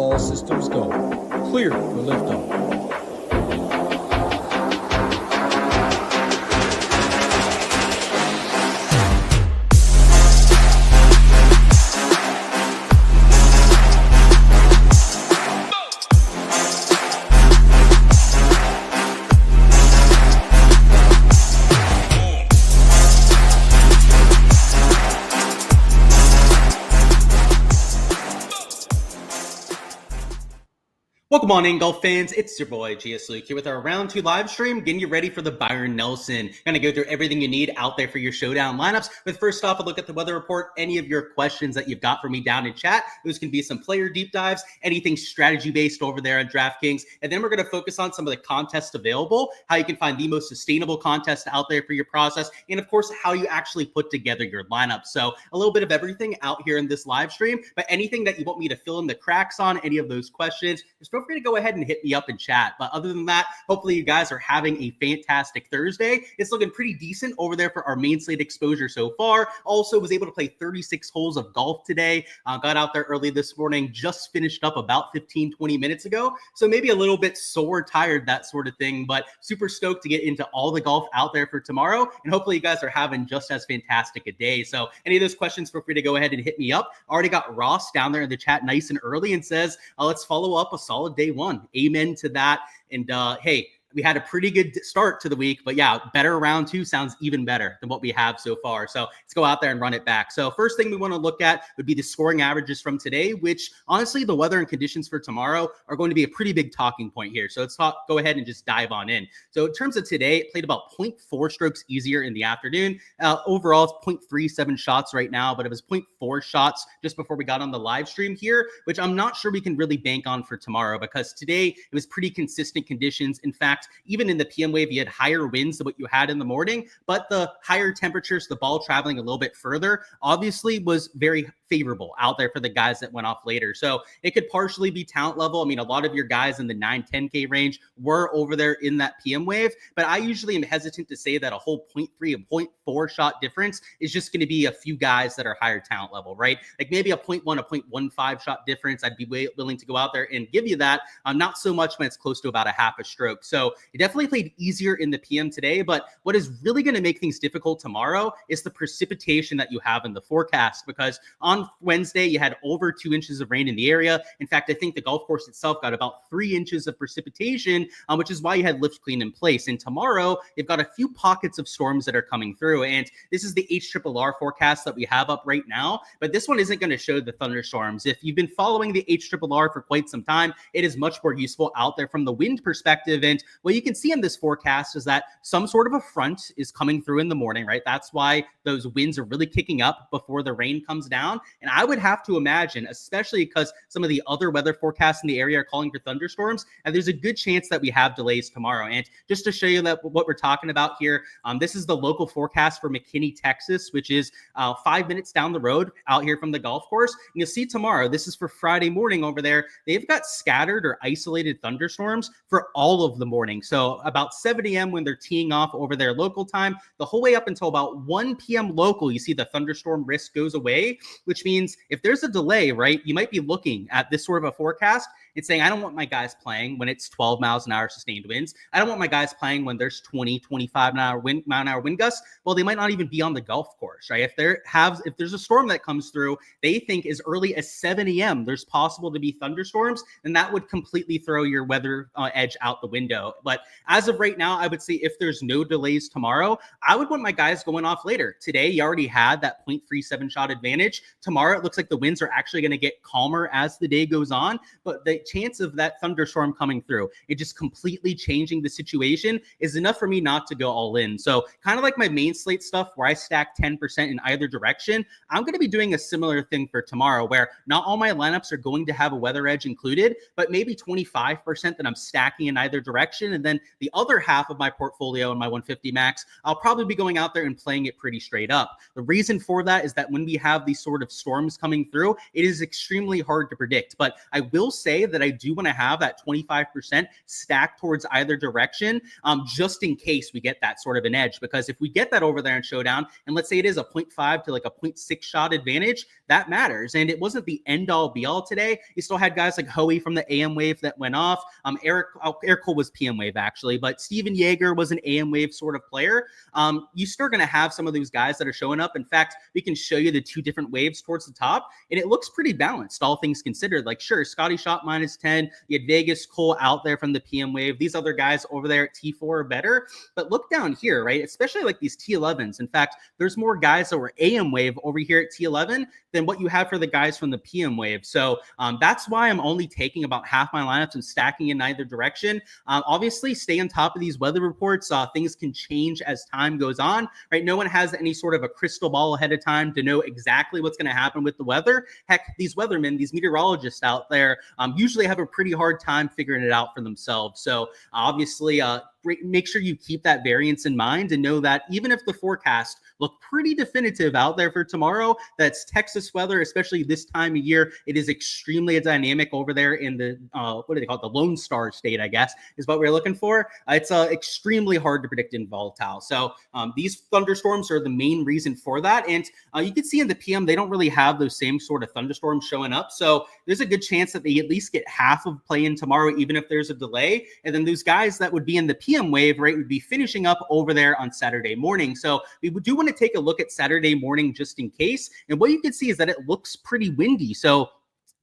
All systems go. Clear for liftoff. Welcome on in, golf fans. It's your boy, GS Luke, here with our Round 2 live stream, getting you ready for the Byron Nelson. Going to go through everything you need out there for your showdown lineups. But first off, a look at the weather report, any of your questions that you've got for me down in chat. Those can be some player deep dives, anything strategy-based over there on DraftKings. And then we're going to focus on some of the contests available, how you can find the most sustainable contest out there for your process, and of course, how you actually put together your lineup. So a little bit of everything out here in this live stream, but anything that you want me to fill in the cracks on, any of those questions, just feel free to go ahead and hit me up in chat. But other than that, hopefully you guys are having a fantastic Thursday. It's looking pretty decent over there for our main slate exposure so far. Also was able to play 36 holes of golf today. Got out there early this morning, just finished up about 15-20 minutes ago. So maybe a little bit sore, tired, that sort of thing, but super stoked to get into all the golf out there for tomorrow. And hopefully you guys are having just as fantastic a day. So any of those questions, feel free to go ahead and hit me up. Already got Ross down there in the chat nice and early and says, let's follow up a solid day one. Amen to that. And hey, we had a pretty good start to the week, but yeah, better round 2 sounds even better than what we have so far. So let's go out there and run it back. So first thing we want to look at would be the scoring averages from today, which honestly, the weather and conditions for tomorrow are going to be a pretty big talking point here. So let's go ahead and just dive on in. So in terms of today, it played about 0.4 strokes easier in the afternoon. Overall, it's 0.37 shots right now, but it was 0.4 shots just before we got on the live stream here, which I'm not sure we can really bank on for tomorrow because today it was pretty consistent conditions. In fact, even in the PM wave, you had higher winds than what you had in the morning, but the higher temperatures, the ball traveling a little bit further, obviously was very favorable out there for the guys that went off later. So it could partially be talent level. I mean, a lot of your guys in the 9-10K range were over there in that PM wave, but I usually am hesitant to say that a whole 0.3 and 0.4 shot difference is just going to be a few guys that are higher talent level, right? Like maybe a 0.1, a 0.15 shot difference. I'd be willing to go out there and give you that. Not so much when it's close to about a half a stroke. So it definitely played easier in the PM today, but what is really going to make things difficult tomorrow is the precipitation that you have in the forecast, because on Wednesday, you had over 2 inches of rain in the area. In fact, I think the golf course itself got about 3 inches of precipitation, which is why you had lift clean in place. And tomorrow, you've got a few pockets of storms that are coming through. And this is the HRRR forecast that we have up right now, but this one isn't going to show the thunderstorms. If you've been following the HRRR for quite some time, it is much more useful out there from the wind perspective. And what you can see in this forecast is that some sort of a front is coming through in the morning, right? That's why those winds are really kicking up before the rain comes down. And I would have to imagine, especially because some of the other weather forecasts in the area are calling for thunderstorms, and there's a good chance that we have delays tomorrow. And just to show you that what we're talking about here, this is the local forecast for McKinney, Texas, which is 5 minutes down the road out here from the golf course. And you'll see tomorrow, this is for Friday morning over there, they've got scattered or isolated thunderstorms for all of the morning. So about 7 a.m. when they're teeing off over their local time, the whole way up until about 1 p.m. local, you see the thunderstorm risk goes away, which means if there's a delay, right, you might be looking at this sort of a forecast and saying, I don't want my guys playing when it's 12 miles an hour sustained winds. I don't want my guys playing when there's 20, 25 mile an hour wind gusts. Well, they might not even be on the golf course, right? If there's a storm that comes through, they think as early as 7 a.m. there's possible to be thunderstorms, and that would completely throw your weather edge out the window. But as of right now, I would say if there's no delays tomorrow, I would want my guys going off later. Today, you already had that 0.37 shot advantage. Tomorrow, it looks like the winds are actually going to get calmer as the day goes on, but the chance of that thunderstorm coming through, it just completely changing the situation is enough for me not to go all in. So kind of like my main slate stuff where I stack 10% in either direction, I'm going to be doing a similar thing for tomorrow where not all my lineups are going to have a weather edge included, but maybe 25% that I'm stacking in either direction. And then the other half of my portfolio in my 150 max, I'll probably be going out there and playing it pretty straight up. The reason for that is that when we have these sort of storms coming through, it is extremely hard to predict. But I will say that I do want to have that 25% stacked towards either direction, just in case we get that sort of an edge. Because if we get that over there in Showdown, and let's say it is a 0.5 to like a 0.6 shot advantage, that matters. And it wasn't the end all be all today. You still had guys like Hoey from the AM wave that went off. Eric Cole was PM wave actually, but Steven Yeager was an AM wave sort of player. You still going to have some of those guys that are showing up. In fact, we can show you the two different waves towards the top, and it looks pretty balanced, all things considered. Like, sure, Scotty shot -10. You had Vegas, Cole out there from the PM wave. These other guys over there at T4 are better. But look down here, right? Especially like these T11s. In fact, there's more guys that were AM wave over here at T11 than what you have for the guys from the PM wave. So that's why I'm only taking about half my lineups and stacking in either direction. Obviously, stay on top of these weather reports. Things can change as time goes on, right? No one has any sort of a crystal ball ahead of time to know exactly what's going to happen with the weather. Heck, these weathermen, these meteorologists out there usually have a pretty hard time figuring it out for themselves. So obviously, make sure you keep that variance in mind and know that even if the forecast look pretty definitive out there for tomorrow, that's Texas weather, especially this time of year. It is extremely dynamic over there in the, what do they call it? The Lone Star State, I guess, is what we're looking for. It's extremely hard to predict and volatile. So these thunderstorms are the main reason for that. And you can see in the PM, they don't really have those same sort of thunderstorms showing up. So there's a good chance that they at least get half of play in tomorrow, even if there's a delay. And then those guys that would be in the PM wave, right, would be finishing up over there on Saturday morning. So we do want to take a look at Saturday morning just in case. And what you can see is that it looks pretty windy. So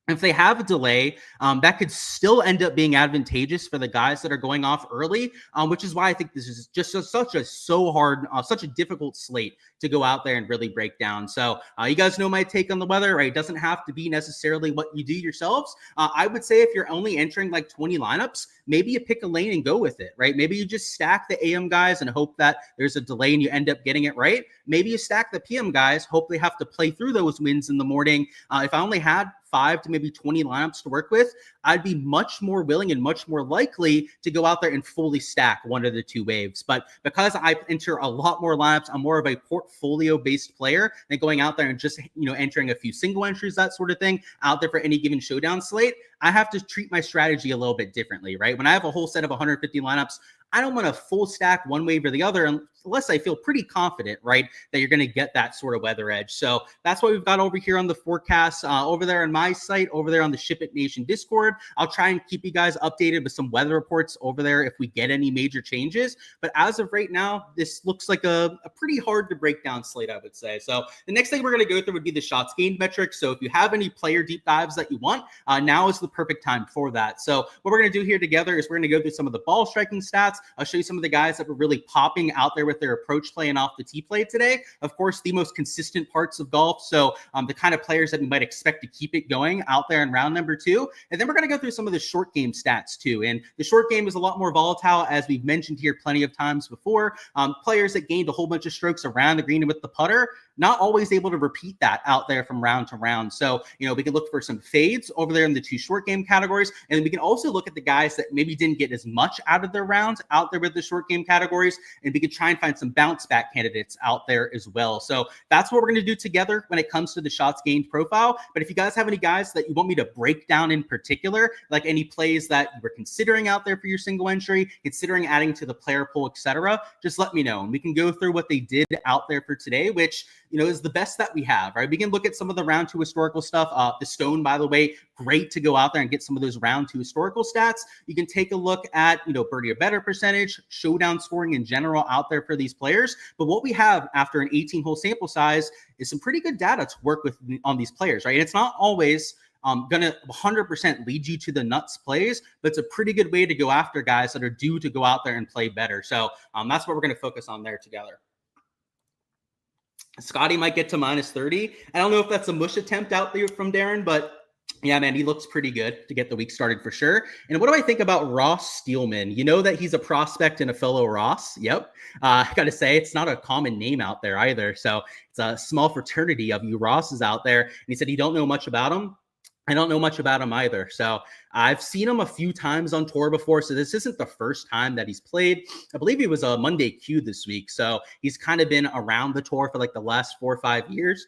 if they have a delay, that could still end up being advantageous for the guys that are going off early, which is why I think this is just such a difficult slate to go out there and really break down. So you guys know my take on the weather, right? It doesn't have to be necessarily what you do yourselves. I would say if you're only entering like 20 lineups, maybe you pick a lane and go with it, right? Maybe you just stack the AM guys and hope that there's a delay and you end up getting it right. Maybe you stack the PM guys, hope they have to play through those winds in the morning. If I only had 5 to maybe 20 lineups to work with, I'd be much more willing and much more likely to go out there and fully stack one of the two waves. But because I enter a lot more lineups, I'm more of a portfolio-based player than going out there and just, entering a few single entries, that sort of thing, out there for any given showdown slate. I have to treat my strategy a little bit differently, right? When I have a whole set of 150 lineups, I don't want to full stack one wave or the other unless I feel pretty confident, right, that you're going to get that sort of weather edge. So that's what we've got over here on the forecast, over there on my site, over there on the SHIPIT Nation Discord. I'll try and keep you guys updated with some weather reports over there if we get any major changes. But as of right now, this looks like a pretty hard to break down slate, I would say. So the next thing we're going to go through would be the shots gained metrics. So if you have any player deep dives that you want, now is the perfect time for that. So what we're going to do here together is we're going to go through some of the ball striking stats. I'll show you some of the guys that were really popping out there with their approach play and off the tee play today. Of course, the most consistent parts of golf. So the kind of players that we might expect to keep it going out there in round number 2. And then we're going to go through some of the short game stats too. And the short game is a lot more volatile, as we've mentioned here plenty of times before. Players that gained a whole bunch of strokes around the green and with the putter, not always able to repeat that out there from round to round. So, we can look for some fades over there in the 2 short game categories. And we can also look at the guys that maybe didn't get as much out of their rounds out there with the short game categories. And we can try and find some bounce back candidates out there as well. So that's what we're going to do together when it comes to the shots gained profile. But if you guys have any guys that you want me to break down in particular, like any plays that you were considering out there for your single entry, considering adding to the player pool, etc., just let me know. And we can go through what they did out there for today, which, is the best that we have, right? We can look at some of the round 2 historical stuff. The Stone, by the way, great to go out there and get some of those round 2 historical stats. You can take a look at, birdie or better percentage, showdown scoring in general out there for these players. But what we have after an 18-hole sample size is some pretty good data to work with on these players, right? And it's not always going to 100% lead you to the nuts plays, but it's a pretty good way to go after guys that are due to go out there and play better. So that's what we're going to focus on there together. Scotty might get to -30. I don't know if that's a mush attempt out there from Darren, but yeah, man, he looks pretty good to get the week started for sure. And what do I think about Ross Steelman? You know that he's a prospect and a fellow Ross. Yep. I got to say, it's not a common name out there either. So it's a small fraternity of you Rosses out there. And he said, you don't know much about him. I don't know much about him either. So I've seen him a few times on tour before. So this isn't the first time that he's played. I believe he was a Monday Q this week. So he's kind of been around the tour for like the last 4 or 5 years.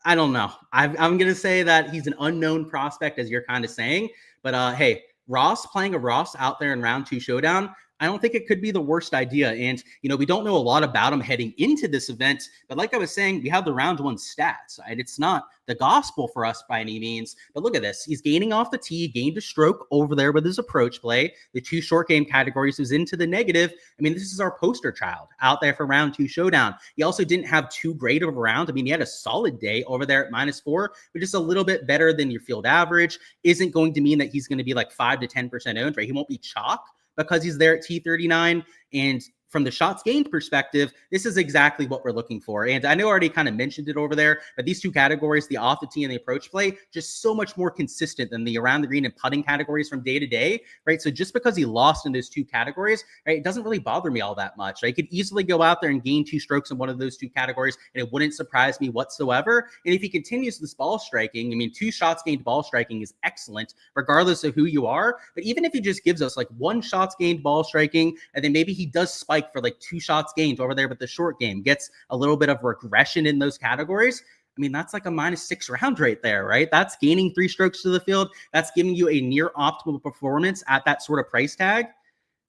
I don't know. I'm going to say that he's an unknown prospect, as you're kind of saying. But hey, Ross playing a Ross out there in round 2 showdown, I don't think it could be the worst idea. And, we don't know a lot about him heading into this event. But like I was saying, we have the round 1 stats. Right? It's not the gospel for us by any means. But look at this. He's gaining off the tee, gained a stroke over there with his approach play. The 2 short game categories was into the negative. I mean, this is our poster child out there for round 2 showdown. He also didn't have too great of a round. I mean, he had a solid day over there at -4, but just a little bit better than your field average. Isn't going to mean that he's going to be like 5 to 10% owned, right? He won't be chalk because he's there at T39. And from the shots gained perspective, this is exactly what we're looking for. And I know I already kind of mentioned it over there, but these 2 categories, the off the tee and the approach play, just so much more consistent than the around the green and putting categories from day to day, right? So just because he lost in those 2 categories, right, it doesn't really bother me all that much. Right? He could easily go out there and gain 2 strokes in one of those 2 categories, and it wouldn't surprise me whatsoever. And if he continues this ball striking, I mean, 2 shots gained ball striking is excellent, regardless of who you are. But even if he just gives us like 1 shots gained ball striking, and then maybe he does spike for like 2 shots gained over there with the short game, gets a little bit of regression in those categories. I mean, that's like a -6 round right there, right? That's gaining 3 strokes to the field. That's giving you a near optimal performance at that sort of price tag.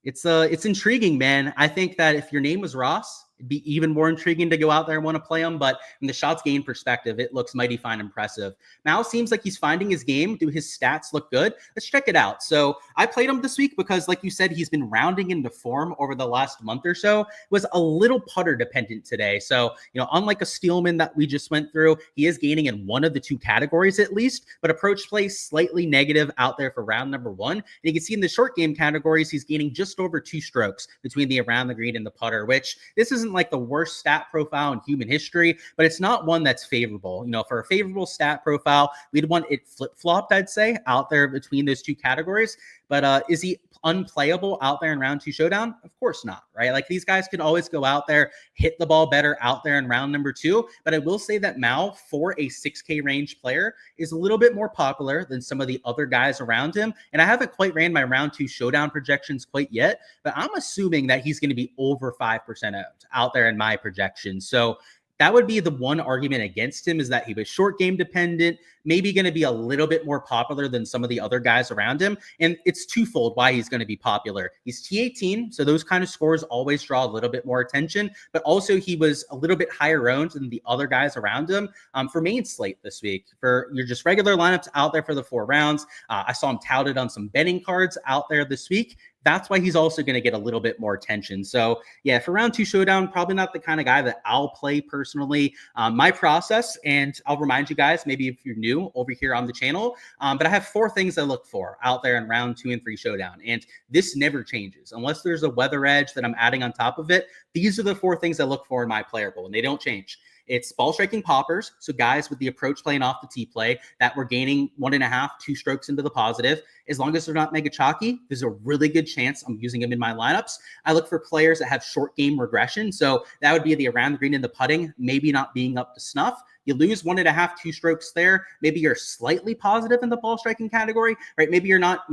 It's intriguing, man. I think that if your name was Ross, it'd be even more intriguing to go out there and want to play him. But from the shots gained perspective, it looks mighty fine, impressive. Now it seems like he's finding his game. Do his stats look good? Let's check it out. So I played him this week because, like you said, he's been rounding into form over the last month or so. It was a little putter dependent today. So, unlike a Steelman that we just went through, he is gaining in one of the 2 categories at least, but approach play slightly negative out there for round number 1. And you can see in the short game categories, he's gaining just over 2 strokes between the around the green and the putter, which this isn't like the worst stat profile in human history, but it's not one that's favorable. For a favorable stat profile, we'd want it flip-flopped, I'd say, out there between those 2 categories. But is he unplayable out there in round 2 showdown? Of course not, right? Like, these guys could always go out there, hit the ball better out there in round number 2. But I will say that Mao, for a 6K range player, is a little bit more popular than some of the other guys around him. And I haven't quite ran my round 2 showdown projections quite yet, but I'm assuming that he's going to be over 5% owned out there in my projections. So that would be the one argument against him, is that he was short game dependent, maybe going to be a little bit more popular than some of the other guys around him. And it's twofold why he's going to be popular. He's T18, so those kind of scores always draw a little bit more attention, but also he was a little bit higher owned than the other guys around him for main slate this week. For your just regular lineups out there for the 4 rounds, I saw him touted on some betting cards out there this week. That's why he's also going to get a little bit more attention. So yeah, for round 2 showdown, probably not the kind of guy that I'll play personally. My process, and I'll remind you guys, maybe if you're new over here on the channel, but I have 4 things I look for out there in round 2 and 3 showdown. And this never changes unless there's a weather edge that I'm adding on top of it. These are the 4 things I look for in my player pool, and they don't change. It's ball striking poppers, so guys with the approach play and off the tee play that were gaining 1.5, 2 strokes into the positive. As long as they're not mega chalky, there's a really good chance I'm using them in my lineups. I look for players that have short game regression, so that would be the around the green and the putting, maybe not being up to snuff. You lose 1.5, 2 strokes there. Maybe you're slightly positive in the ball striking category, right? Maybe you're not,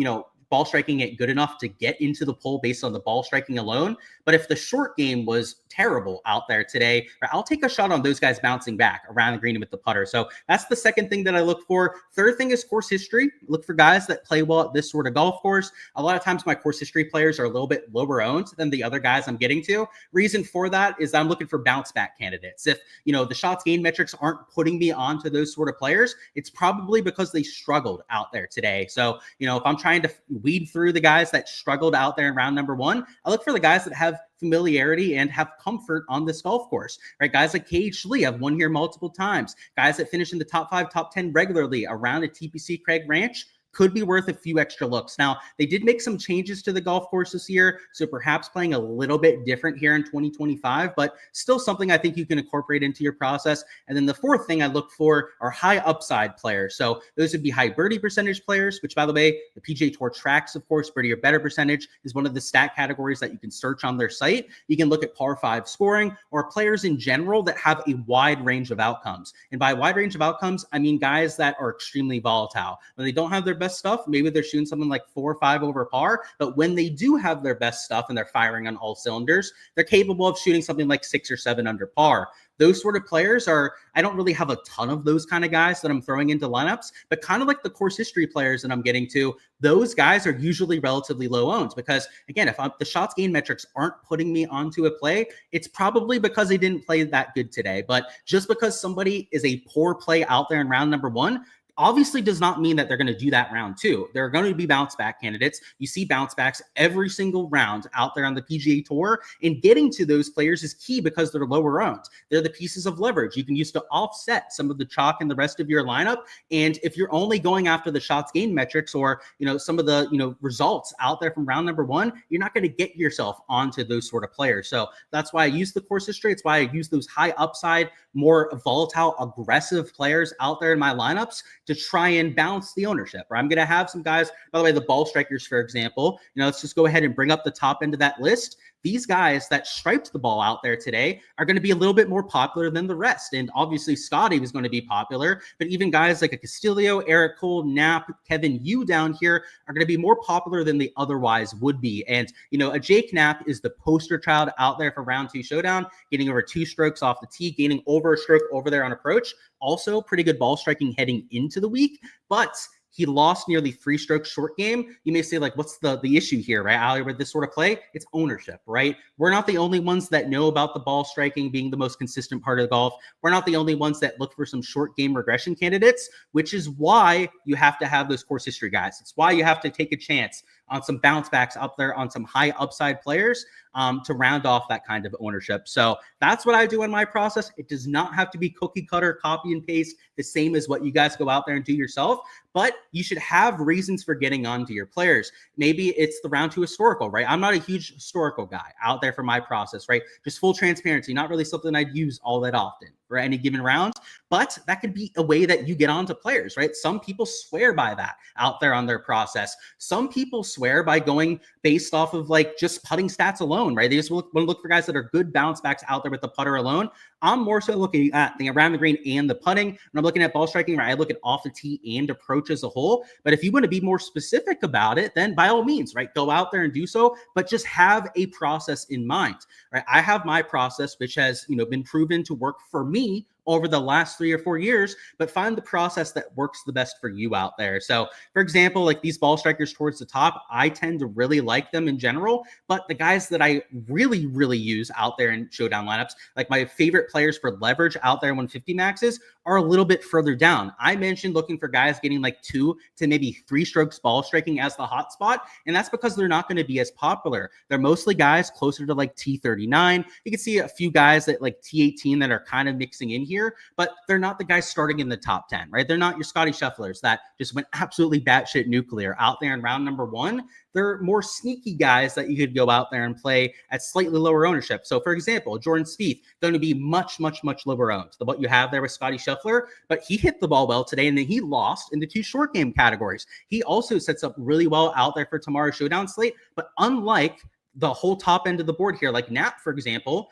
ball striking it good enough to get into the pool based on the ball striking alone. But if the short game was terrible out there today, I'll take a shot on those guys bouncing back around the green with the putter. So that's the second thing that I look for. Third thing is course history. Look for guys that play well at this sort of golf course. A lot of times my course history players are a little bit lower owned than the other guys I'm getting to. Reason for that is I'm looking for bounce back candidates. If, the shots gained metrics aren't putting me onto those sort of players, it's probably because they struggled out there today. So, if I'm trying to weed through the guys that struggled out there in round number 1, I look for the guys that have familiarity and have comfort on this golf course, right? Guys like Cage Lee have won here multiple times. Guys that finish in the top 5, top 10 regularly around a TPC Craig Ranch could be worth a few extra looks. Now, they did make some changes to the golf course this year, so perhaps playing a little bit different here in 2025, but still something I think you can incorporate into your process. And then the fourth thing I look for are high upside players. So those would be high birdie percentage players, which, by the way, the PGA Tour tracks, of course. Birdie or better percentage is one of the stat categories that you can search on their site. You can look at par 5 scoring, or players in general that have a wide range of outcomes. And by wide range of outcomes, I mean guys that are extremely volatile. When they don't have their best stuff, maybe they're shooting something like 4 or 5 over par. But when they do have their best stuff and they're firing on all cylinders, they're capable of shooting something like 6 or 7 under par. Those sort of players I don't really have a ton of those kind of guys that I'm throwing into lineups, but kind of like the course history players that I'm getting to, those guys are usually relatively low owned because, again, if the shots gained metrics aren't putting me onto a play, it's probably because they didn't play that good today. But just because somebody is a poor play out there in round number 1, obviously does not mean that they're going to do that round 2. There are going to be bounce back candidates. You see bounce backs every single round out there on the PGA Tour, and getting to those players is key because they're lower owned. They're the pieces of leverage you can use to offset some of the chalk in the rest of your lineup. And if you're only going after the shots gained metrics or, some of the, results out there from round number 1, you're not going to get yourself onto those sort of players. So that's why I use the course history. It's why I use those high upside, more volatile, aggressive players out there in my lineups to try and balance the ownership. Or I'm going to have some guys, by the way, the ball strikers, for example, let's just go ahead and bring up the top end of that list. These guys that striped the ball out there today are going to be a little bit more popular than the rest. And obviously Scotty was going to be popular, but even guys like a Castillo, Eric Cole, Knapp, Kevin Yu down here are going to be more popular than they otherwise would be. And, a Jake Knapp is the poster child out there for round 2 showdown, getting over 2 strokes off the tee, gaining over a stroke over there on approach. Also pretty good ball striking heading into the week, but he lost nearly 3 strokes short game. You may say, like, what's the issue here, right, Ali, with this sort of play? It's ownership, right? We're not the only ones that know about the ball striking being the most consistent part of golf. We're not the only ones that look for some short game regression candidates, which is why you have to have those course history guys. It's why you have to take a chance on some bounce backs up there on some high upside players to round off that kind of ownership. So that's what I do in my process. It does not have to be cookie cutter, copy and paste, the same as what you guys go out there and do yourself, but you should have reasons for getting onto your players. Maybe it's the round 2 historical, right? I'm not a huge historical guy out there for my process, right? Just full transparency, not really something I'd use all that often for any given round, but that could be a way that you get onto players, right? Some people swear by that out there on their process. Some people swear by going based off of like just putting stats alone, right? They just want to look for guys that are good bounce backs out there with the putter alone. I'm more so looking at the around the green and the putting. When I'm looking at ball striking, right, I look at off the tee and approach as a whole. But if you want to be more specific about it, then by all means, right, go out there and do so, but just have a process in mind, right? I have my process, which has, been proven to work for me over the last 3 or 4 years, but find the process that works the best for you out there. So for example, like these ball strikers towards the top, I tend to really like them in general, but the guys that I really, really use out there in showdown lineups, like my favorite players for leverage out there in 150 maxes are a little bit further down. I mentioned looking for guys getting like 2 to maybe 3 strokes ball striking as the hot spot. And that's because they're not going to be as popular. They're mostly guys closer to like T39. You can see a few guys at like T18 that are kind of mixing in here, but they're not the guys starting in the top 10, right? They're not your Scotty Schefflers that just went absolutely batshit nuclear out there in round number 1. They're more sneaky guys that you could go out there and play at slightly lower ownership. So for example, Jordan Spieth, going to be much, much, much lower owned than what you have there with Scotty Scheffler, but he hit the ball well today and then he lost in the 2 short game categories. He also sets up really well out there for tomorrow's showdown slate, but unlike the whole top end of the board here, like Knapp, for example,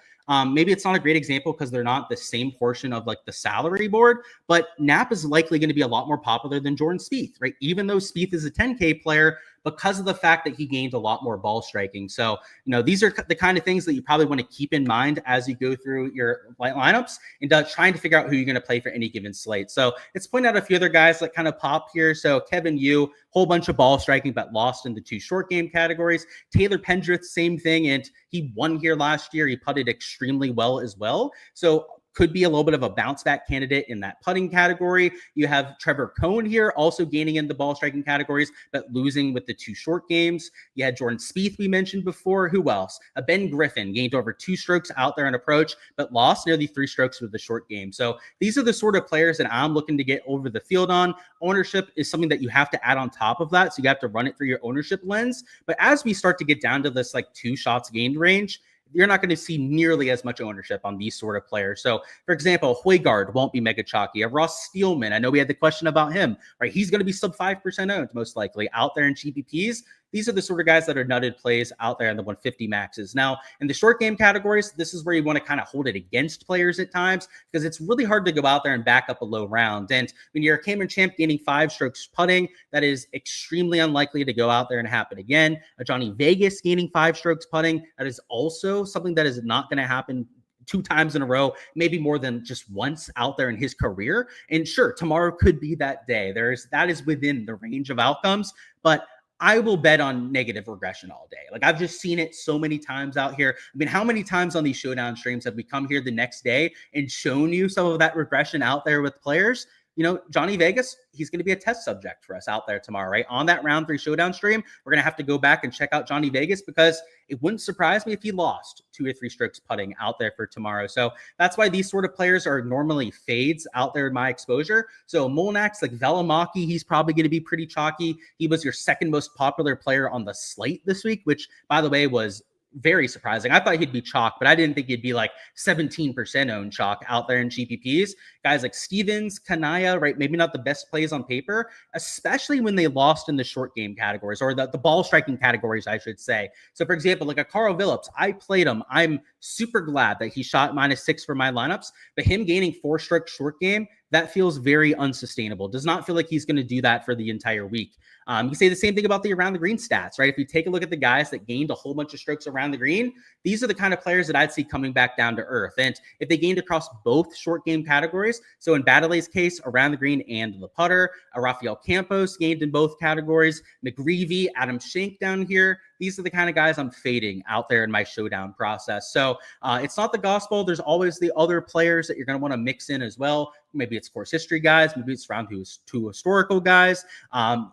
maybe it's not a great example because they're not the same portion of like the salary board, but Knapp is likely going to be a lot more popular than Jordan Spieth, right? Even though Spieth is a 10K player, because of the fact that he gained a lot more ball striking. So, these are the kind of things that you probably want to keep in mind as you go through your lineups and trying to figure out who you're going to play for any given slate. So let's point out a few other guys that kind of pop here. So Kevin Yu, whole bunch of ball striking, but lost in the 2 short game categories. Taylor Pendrith, same thing. And he won here last year. He putted extremely well as well. So could be a little bit of a bounce back candidate in that putting category. You have Trevor Cohn here also gaining in the ball striking categories, but losing with the 2 short games. You had Jordan Spieth we mentioned before. Who else? Ben Griffin gained over 2 strokes out there in approach, but lost nearly 3 strokes with the short game. So these are the sort of players that I'm looking to get over the field on. Ownership is something that you have to add on top of that. So you have to run it through your ownership lens. But as we start to get down to this like 2 shots gained range, you're not going to see nearly as much ownership on these sort of players. So, for example, Højgaard won't be mega chalky. Ross Steelman, I know we had the question about him, right? He's going to be sub 5% owned, most likely, out there in GPPs. these are the sort of guys that are nutted plays out there in the 150 maxes. Now, in the short game categories, this is where you want to kind of hold it against players at times because it's really hard to go out there and back up a low round. And when you're a Cameron Champ gaining 5 strokes putting, that is extremely unlikely to go out there and happen again. A Johnny Vegas gaining 5 strokes putting, that is also something that is not going to happen 2 times in a row, maybe more than just once out there in his career. And sure, tomorrow could be that day. That is within the range of outcomes, but I will bet on negative regression all day. Like I've just seen it so many times out here. I mean, how many times on these showdown streams have we come here the next day and shown you some of that regression out there with players? You know, Johnny Vegas, he's going to be a test subject for us out there tomorrow, right? On that round 3 showdown stream, we're going to have to go back and check out Johnny Vegas because it wouldn't surprise me if he lost 2 or 3 strokes putting out there for tomorrow. So that's why these sort of players are normally fades out there in my exposure. So Molinax, like Velamaki, he's probably going to be pretty chalky. He was your second most popular player on the slate this week, which, by the way, was very surprising. I thought he'd be chalk, but I didn't think he'd be like 17% owned chalk out there in GPPs. Guys like Stevens, Kanaya, right? Maybe not the best plays on paper, especially when they lost in the short game categories or the ball striking categories, I should say. So for example, like a Carl Phillips, I played him. I'm super glad that he shot -6 for my lineups, but him gaining 4 strokes short game, that feels very unsustainable. Does not feel like he's going to do that for the entire week. You can say the same thing about the around the green stats, right? If you take a look at the guys that gained a whole bunch of strokes around the green, these are the kind of players that I'd see coming back down to earth. And if they gained across both short game categories, so in Baddeley's case, around the green and the putter, Rafael Campos gained in both categories, McGreevy, Adam Schenk down here, these are the kind of guys I'm fading out there in my showdown process. So it's not the gospel. There's always the other players that you're going to want to mix in as well. Maybe it's course history guys. Maybe it's round 2 historical guys.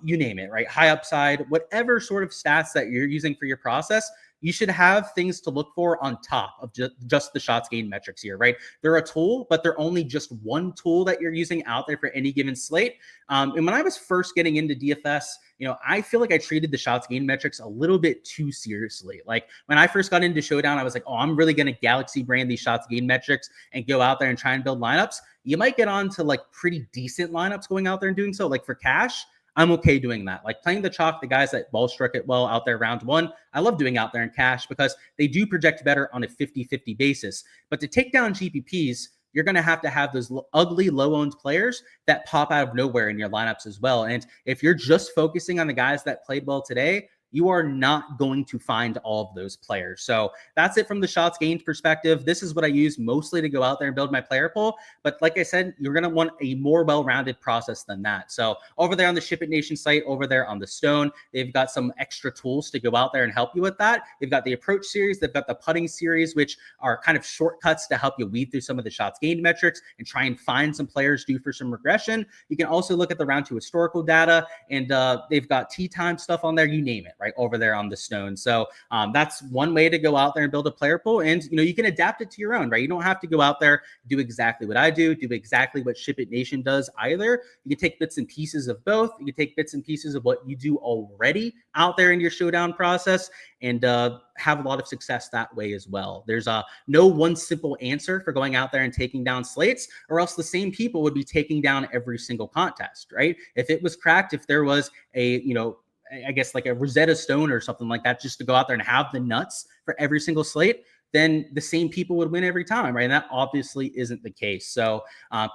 You name it, right? High upside, whatever sort of stats that you're using for your process, you should have things to look for on top of just the shots gained metrics here, right? They're a tool, but they're only just one tool that you're using out there for any given slate. And when I was first getting into DFS, you know, I feel like I treated the shots gained metrics a little bit too seriously. Like when I first got into Showdown, I was like, oh, I'm really going to galaxy brand these shots gained metrics and go out there and try and build lineups. You might get on to like pretty decent lineups going out there and doing so. Like for cash, I'm okay doing that. Like playing the chalk, the guys that ball struck it well out there round 1, I love doing out there in cash because they do project better on a 50-50 basis. But to take down GPPs, you're going to have those ugly low-owned players that pop out of nowhere in your lineups as well. And if you're just focusing on the guys that played well today, you are not going to find all of those players. So that's it from the shots gained perspective. This is what I use mostly to go out there and build my player pool. But like I said, you're going to want a more well-rounded process than that. So over there on the SHIPIT Nation site, over there on the Stone, they've got some extra tools to go out there and help you with that. They've got the approach series. They've got the putting series, which are kind of shortcuts to help you weed through some of the shots gained metrics and try and find some players due for some regression. You can also look at the round 2 historical data, and they've got tee time stuff on there, you name it, right over there on the Stone. So that's one way to go out there and build a player pool. And, you know, you can adapt it to your own, right? You don't have to go out there, do exactly what I do exactly what SHIPIT Nation does either. You can take bits and pieces of both. You can take bits and pieces of what you do already out there in your showdown process and have a lot of success that way as well. There's no one simple answer for going out there and taking down slates, or else the same people would be taking down every single contest, right? If it was cracked, if there was a, you know, I guess like a Rosetta Stone or something like that, just to go out there and have the nuts for every single slate, then the same people would win every time, right? And that obviously isn't the case. So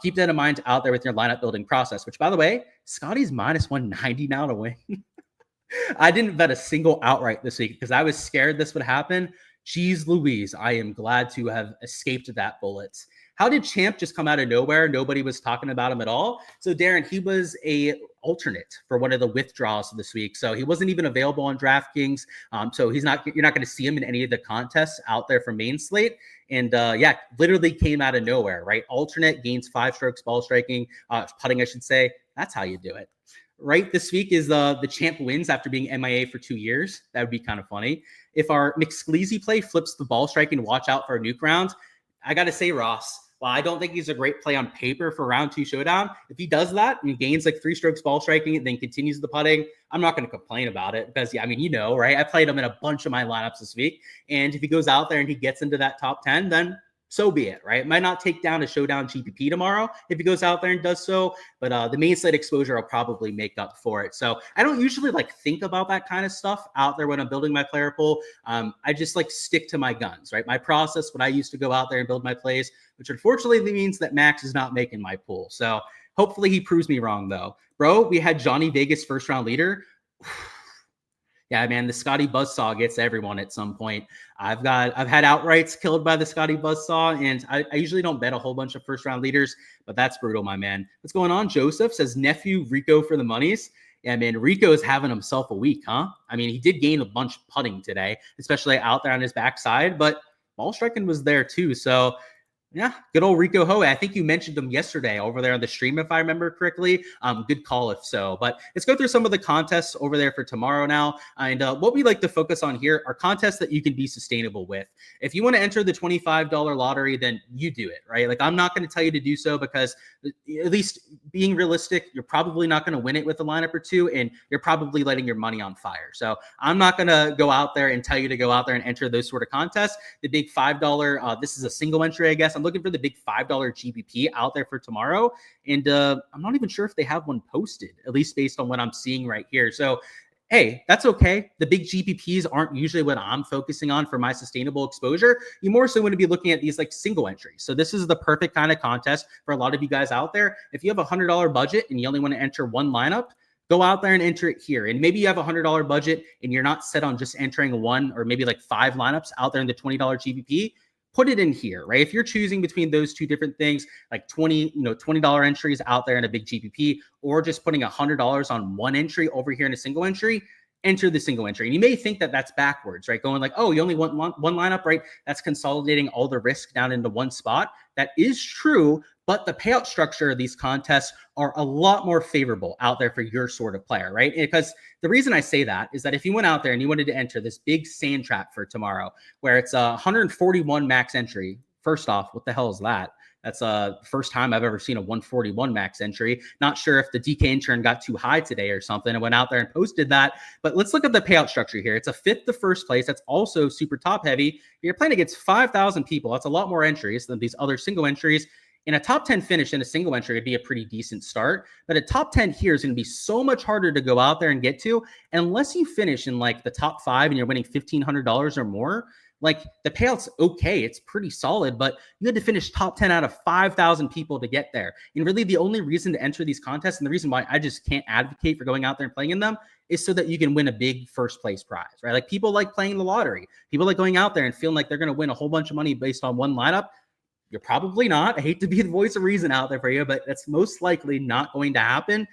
keep that in mind out there with your lineup building process, which by the way, Scotty's -190 now to win. I didn't bet a single outright this week because I was scared this would happen. Jeez Louise, I am glad to have escaped that bullet. How did Champ just come out of nowhere? Nobody was talking about him at all. So Darren, he was a alternate for one of the withdrawals this week. So he wasn't even available on DraftKings. So you're not going to see him in any of the contests out there for main slate. And yeah, literally came out of nowhere, right? Alternate gains 5 strokes ball striking, putting, I should say. That's how you do it. Right, this week is the Champ wins after being MIA for 2 years. That would be kind of funny. If our McScleezy play flips the ball striking, watch out for a nuke round. I got to say, Ross, while I don't think he's a great play on paper for round 2 showdown, if he does that and gains like 3 strokes ball striking and then continues the putting, I'm not going to complain about it because, yeah, I mean, you know, right? I played him in a bunch of my lineups this week. And if he goes out there and he gets into that top 10, then so be it, right? It might not take down a showdown GPP tomorrow if he goes out there and does so, but the main slate exposure will probably make up for it. So I don't usually like think about that kind of stuff out there when I'm building my player pool. I just like stick to my guns, right? My process, when I used to go out there and build my plays, which unfortunately means that Max is not making my pool. So hopefully he proves me wrong though. Bro, we had Johnny Vegas first round leader. Yeah, man, the Scotty Buzzsaw gets everyone at some point. I've had outrights killed by the Scotty Buzzsaw, and I usually don't bet a whole bunch of first round leaders, but that's brutal, my man. What's going on? Joseph says nephew Rico for the monies. Yeah, man, Rico is having himself a week, huh? I mean, he did gain a bunch putting today, especially out there on his backside, but ball striking was there too. So yeah, good old Rico Hoe. I think you mentioned them yesterday over there on the stream, if I remember correctly. Good call if so. But let's go through some of the contests over there for tomorrow now. And what we like to focus on here are contests that you can be sustainable with. If you want to enter the $25 lottery, then you do it, right? Like, I'm not going to tell you to do so because, at least being realistic, you're probably not going to win it with a lineup or two, and you're probably letting your money on fire. So I'm not going to go out there and tell you to go out there and enter those sort of contests. The big $5, this is a single entry, I guess. I'm looking for the big $5 GBP out there for tomorrow. And I'm not even sure if they have one posted, at least based on what I'm seeing right here. So, hey, that's okay. The big GPPs aren't usually what I'm focusing on for my sustainable exposure. You more so want to be looking at these like single entries. So this is the perfect kind of contest for a lot of you guys out there. If you have a $100 budget and you only want to enter one lineup, go out there and enter it here. And maybe you have a $100 budget and you're not set on just entering one or maybe like 5 lineups out there in the $20 GBP. Put it in here, right? If you're choosing between those two different things, like $20 entries out there in a big GPP, or just putting $100 on one entry over here in a single entry, enter the single entry. And you may think that that's backwards, right? Going like, oh, you only want one lineup, right? That's consolidating all the risk down into one spot. That is true, but the payout structure of these contests are a lot more favorable out there for your sort of player, right? Because the reason I say that is that if you went out there and you wanted to enter this big sand trap for tomorrow, where it's a 141 max entry, first off, what the hell is that? That's the first time I've ever seen a 141 max entry. Not sure if the DK intern got too high today or something and went out there and posted that. But let's look at the payout structure here. It's a fifth to first place. That's also super top heavy. You're playing against 5,000 people. That's a lot more entries than these other single entries. In a top 10 finish in a single entry, it'd be a pretty decent start. But a top 10 here is going to be so much harder to go out there and get to. And unless you finish in like the top 5 and you're winning $1,500 or more, like the payout's okay. It's pretty solid, but you had to finish top 10 out of 5,000 people to get there. And really the only reason to enter these contests, and the reason why I just can't advocate for going out there and playing in them, is so that you can win a big first place prize, right? Like people like playing the lottery. People like going out there and feeling like they're going to win a whole bunch of money based on one lineup. You're probably not. I hate to be the voice of reason out there for you, but that's most likely not going to happen.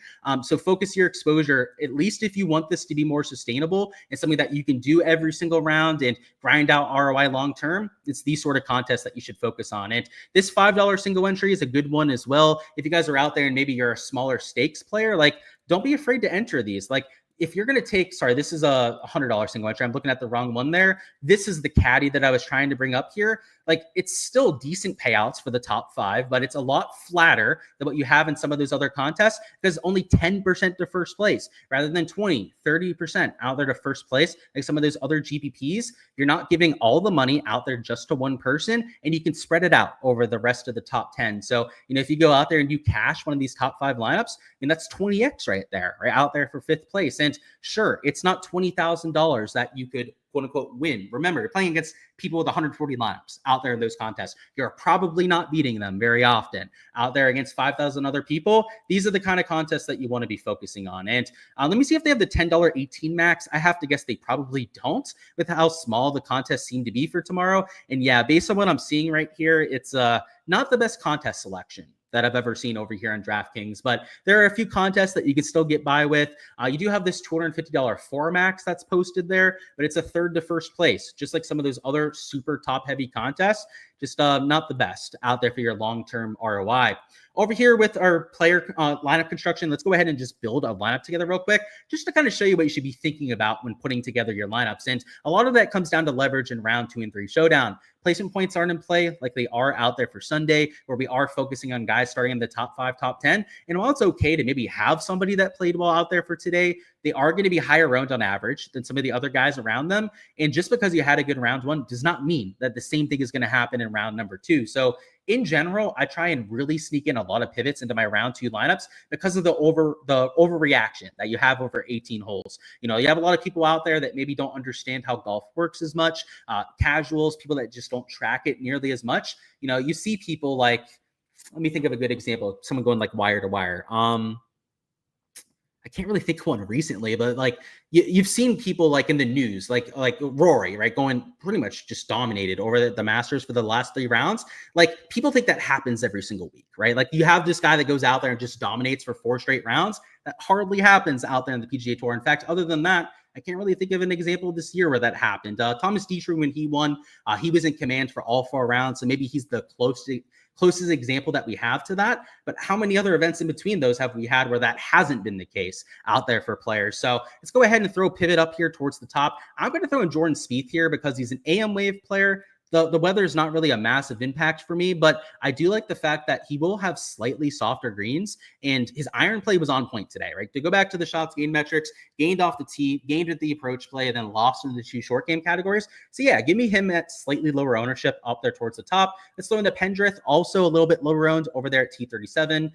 So focus your exposure, at least if you want this to be more sustainable and something that you can do every single round and grind out ROI long-term. It's these sort of contests that you should focus on. And this $5 single entry is a good one as well. If you guys are out there and maybe you're a smaller stakes player, like don't be afraid to enter these. Like if you're going to take, sorry, this is a $100 single entry. I'm looking at the wrong one there. This is the caddy that I was trying to bring up here. Like it's still decent payouts for the top 5, but it's a lot flatter than what you have in some of those other contests because only 10% to first place rather than 20, 30% out there to first place. Like some of those other GPPs, you're not giving all the money out there just to one person and you can spread it out over the rest of the top 10. So, if you go out there and you cash one of these top 5 lineups, that's 20x right there, right out there for 5th place. And sure, it's not $20,000 that you could quote unquote win. Remember, you're playing against people with 140 lineups out there in those contests. You're probably not beating them very often out there against 5,000 other people. These are the kind of contests that you want to be focusing on. And let me see if they have the $10 18 max. I have to guess they probably don't with how small the contests seem to be for tomorrow. And yeah, based on what I'm seeing right here, it's not the best contest selection that I've ever seen over here on DraftKings, but there are a few contests that you can still get by with. You do have this $250 4 max that's posted there, but it's a third to first place, just like some of those other super top heavy contests. Just not the best out there for your long-term ROI. over here with our player lineup construction, let's go ahead and just build a lineup together real quick, just to kind of show you what you should be thinking about when putting together your lineups. And a lot of that comes down to leverage in round 2 and 3 showdown. Placement points aren't in play like they are out there for Sunday, where we are focusing on guys starting in the top 5, top 10. And while it's okay to maybe have somebody that played well out there for today, they are going to be higher round on average than some of the other guys around them. And just because you had a good round 1 does not mean that the same thing is going to happen in round number 2. So in general, I try and really sneak in a lot of pivots into my round 2 lineups because of the overreaction that you have over 18 holes. You have a lot of people out there that maybe don't understand how golf works as much. Casuals, people that just don't track it nearly as much. You see people like, let me think of a good example. Someone going like wire to wire. I can't really think of one recently, but like you've seen people like in the news, like Rory, right, going pretty much just dominated over the Masters for the last 3 rounds. Like people think that happens every single week, right? Like you have this guy that goes out there and just dominates for 4 straight rounds. That hardly happens out there in the PGA Tour. In fact, other than that, I can't really think of an example this year where that happened. Thomas Dietrich, when he won, he was in command for all 4 rounds. So maybe he's the closest example that we have to that. But how many other events in between those have we had where that hasn't been the case out there for players? So let's go ahead and throw a pivot up here towards the top. I'm going to throw in Jordan Spieth here because he's an AM wave player. The weather is not really a massive impact for me, but I do like the fact that he will have slightly softer greens, and his iron play was on point today, right? To go back to the shots gained metrics, gained off the tee, gained at the approach play, and then lost in the 2 short game categories. So yeah, give me him at slightly lower ownership up there towards the top. Let's throw into Pendrith, also a little bit lower owned over there at T37.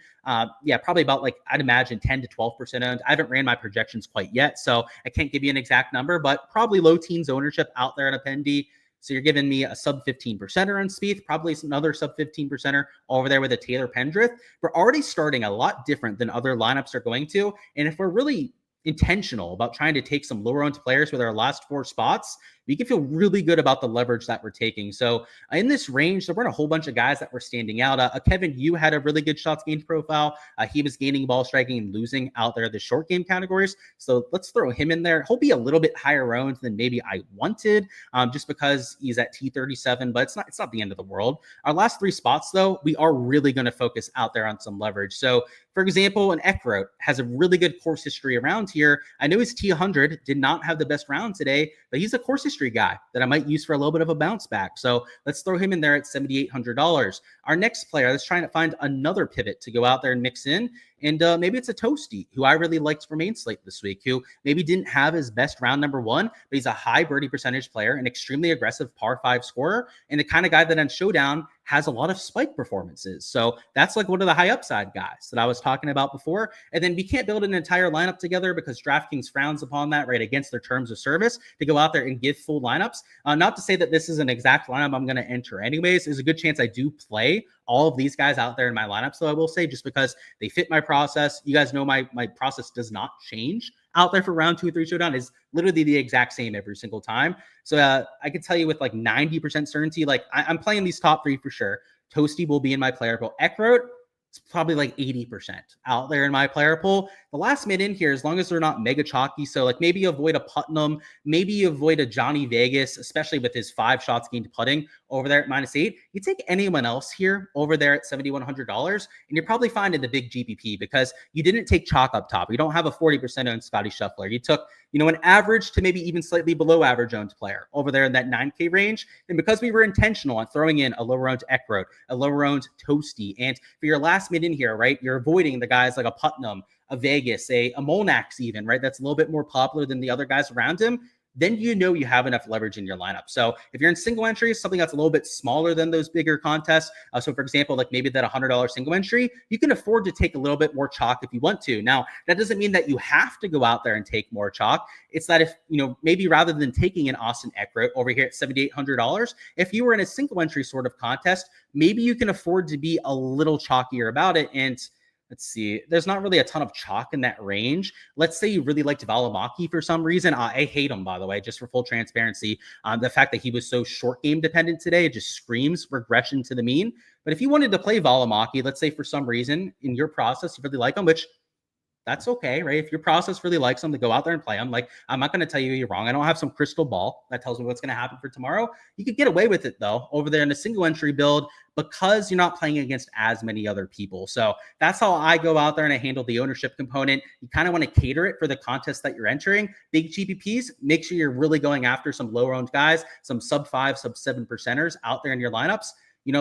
Yeah, probably about like, I'd imagine 10 to 12% owned. I haven't ran my projections quite yet, so I can't give you an exact number, but probably low teens ownership out there at a Pendy. So you're giving me a sub 15%er on Spieth, probably another sub 15%er over there with a Taylor Pendrith. We're already starting a lot different than other lineups are going to. And if we're really intentional about trying to take some lower owned players with our last 4 spots, we can feel really good about the leverage that we're taking. So in this range, there weren't a whole bunch of guys that were standing out. Kevin Yu had a really good shots gained profile. He was gaining ball striking and losing out there the short game categories. So let's throw him in there. He'll be a little bit higher owned than maybe I wanted, just because he's at T37, but it's not the end of the world. Our last 3 spots, though, we are really going to focus out there on some leverage. So for example, an Eckroat has a really good course history around here. I know his T100 did not have the best round today, but he's a course history guy that I might use for a little bit of a bounce back. So let's throw him in there at $7,800. Our next player, let's try to find another pivot to go out there and mix in. And maybe it's a Toasty, who I really liked for main slate this week, who maybe didn't have his best round number 1, but he's a high birdie percentage player, an extremely aggressive par 5 scorer, and the kind of guy that on Showdown has a lot of spike performances. So that's like one of the high upside guys that I was talking about before. And then we can't build an entire lineup together because DraftKings frowns upon that, right, against their terms of service to go out there and give full lineups. Not to say that this is an exact lineup I'm going to enter anyways. There's a good chance I do play all of these guys out there in my lineup. So I will say, just because they fit my process, you guys know my process does not change out there for round 2 or 3 showdown, is literally the exact same every single time. So I can tell you with like 90% certainty, like I'm playing these top 3 for sure. Toasty will be in my player pool. Eckroat, it's probably like 80% out there in my player pool. The last mid in here, as long as they're not mega chalky, so like maybe avoid a Putnam, maybe avoid a Johnny Vegas, especially with his 5 shots gained putting over there at -8. You take anyone else here over there at $7,100, and you're probably fine in the big GPP because you didn't take chalk up top. You don't have a 40% owned Scotty Scheffler. You took, an average to maybe even slightly below average owned player over there in that 9K range. And because we were intentional on throwing in a lower owned Eckroat, a lower owned Toasty, and for your last mid in here, right, you're avoiding the guys like a Putnam, a Vegas, a Molnax even, right? That's a little bit more popular than the other guys around him. Then you have enough leverage in your lineup. So if you're in single entry, something that's a little bit smaller than those bigger contests. So for example, like maybe that $100 single entry, you can afford to take a little bit more chalk if you want to. Now, that doesn't mean that you have to go out there and take more chalk. It's that if, maybe rather than taking an Austin Eckroat over here at $7,800, if you were in a single entry sort of contest, maybe you can afford to be a little chalkier about it. And let's see, there's not really a ton of chalk in that range. Let's say you really liked Valimaki for some reason. I hate him, by the way, just for full transparency. The fact that he was so short game dependent today, it just screams regression to the mean. But if you wanted to play Valimaki, let's say for some reason in your process, you really like him, which that's okay, right? If your process really likes them, to go out there and play them. Like, I'm not going to tell you you're wrong. I don't have some crystal ball that tells me what's going to happen for tomorrow. You could get away with it, though, over there in a single entry build. because you're not playing against as many other people. So that's how I go out there and I handle the ownership component. You kind of want to cater it for the contest that you're entering. Big GPPs, make sure you're really going after some lower owned guys, some sub 5, sub 7 percenters out there in your lineups.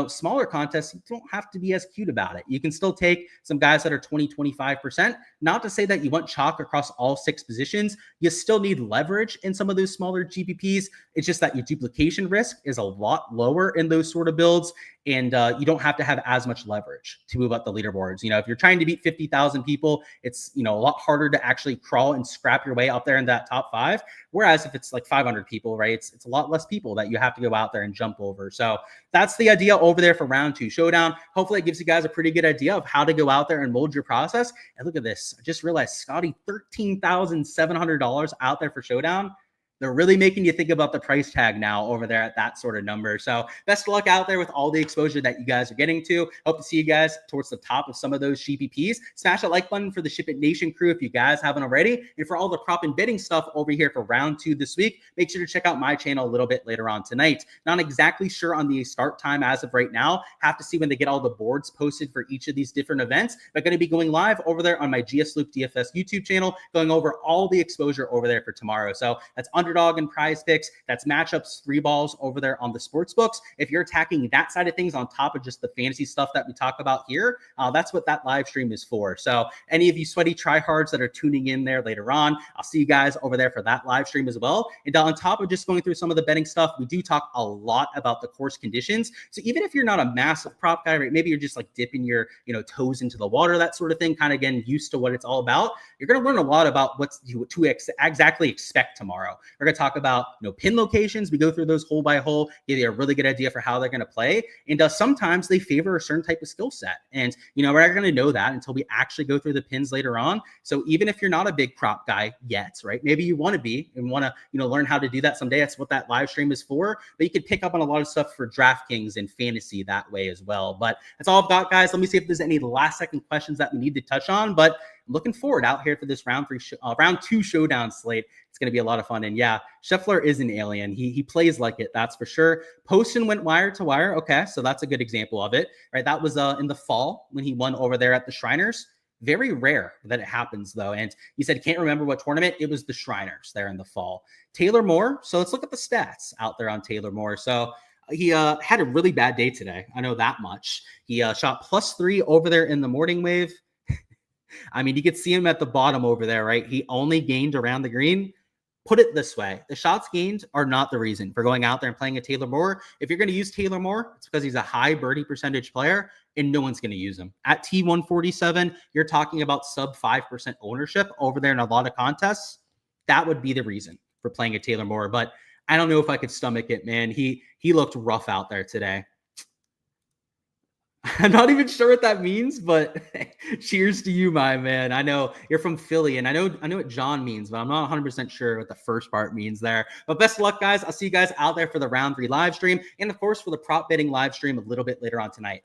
Smaller contests, you don't have to be as cute about it. You can still take some guys that are 20, 25%. Not to say that you want chalk across all 6 positions. You still need leverage in some of those smaller GPPs. It's just that your duplication risk is a lot lower in those sort of builds. And you don't have to have as much leverage to move up the leaderboards. If you're trying to beat 50,000 people, it's, a lot harder to actually crawl and scrap your way out there in that top 5. Whereas if it's like 500 people, right, it's a lot less people that you have to go out there and jump over. So that's the idea over there for round 2 showdown. Hopefully it gives you guys a pretty good idea of how to go out there and mold your process. And look at this. I just realized, Scotty, $13,700 out there for showdown. They're really making you think about the price tag now over there at that sort of number. So best of luck out there with all the exposure that you guys are getting to. Hope to see you guys towards the top of some of those GPPs. Smash that like button for the SHIPIT Nation crew if you guys haven't already. And for all the prop and betting stuff over here for round 2 this week, make sure to check out my channel a little bit later on tonight. Not exactly sure on the start time as of right now. Have to see when they get all the boards posted for each of these different events. But going to be going live over there on my LukeDFS YouTube channel, going over all the exposure over there for tomorrow. So that's underdog and prize picks. That's matchups, 3 balls over there on the sports books. If you're attacking that side of things on top of just the fantasy stuff that we talk about here, that's what that live stream is for. So any of you sweaty tryhards that are tuning in there later on, I'll see you guys over there for that live stream as well. And on top of just going through some of the betting stuff, we do talk a lot about the course conditions. So even if you're not a massive prop guy, right, maybe you're just like dipping your toes into the water, that sort of thing, kind of getting used to what it's all about, you're going to learn a lot about what to exactly expect tomorrow. We're going to talk about pin locations. We go through those hole by hole, give you a really good idea for how they're going to play. And sometimes they favor a certain type of skill set. And we're not going to know that until we actually go through the pins later on. So even if you're not a big prop guy yet, right, maybe you want to be and want to learn how to do that someday. That's what that live stream is for. But you could pick up on a lot of stuff for DraftKings and fantasy that way as well. But that's all I've got, guys. Let me see if there's any last second questions that we need to touch on. But I'm looking forward out here for this round 2 showdown slate. It's going to be a lot of fun. And yeah, Scheffler is an alien. He plays like it, that's for sure. Poston went wire to wire. Okay, so that's a good example of it, right? That was in the fall when he won over there at the Shriners. Very rare that it happens, though. And he said, can't remember what tournament. It was the Shriners there in the fall. Taylor Moore. So let's look at the stats out there on Taylor Moore. So he had a really bad day today. I know that much. He shot +3 over there in the morning wave. I mean, you could see him at the bottom over there, right? He only gained around the green. Put it this way. The shots gained are not the reason for going out there and playing a Taylor Moore. If you're going to use Taylor Moore, it's because he's a high birdie percentage player and no one's going to use him. At T147, you're talking about sub 5% ownership over there in a lot of contests. That would be the reason for playing a Taylor Moore. But I don't know if I could stomach it, man. He looked rough out there today. I'm not even sure what that means, but cheers to you, my man. I know you're from Philly, and I know what John means, but I'm not 100% sure what the first part means there. But best of luck, guys. I'll see you guys out there for the round 3 live stream, and of course for the prop betting live stream a little bit later on tonight.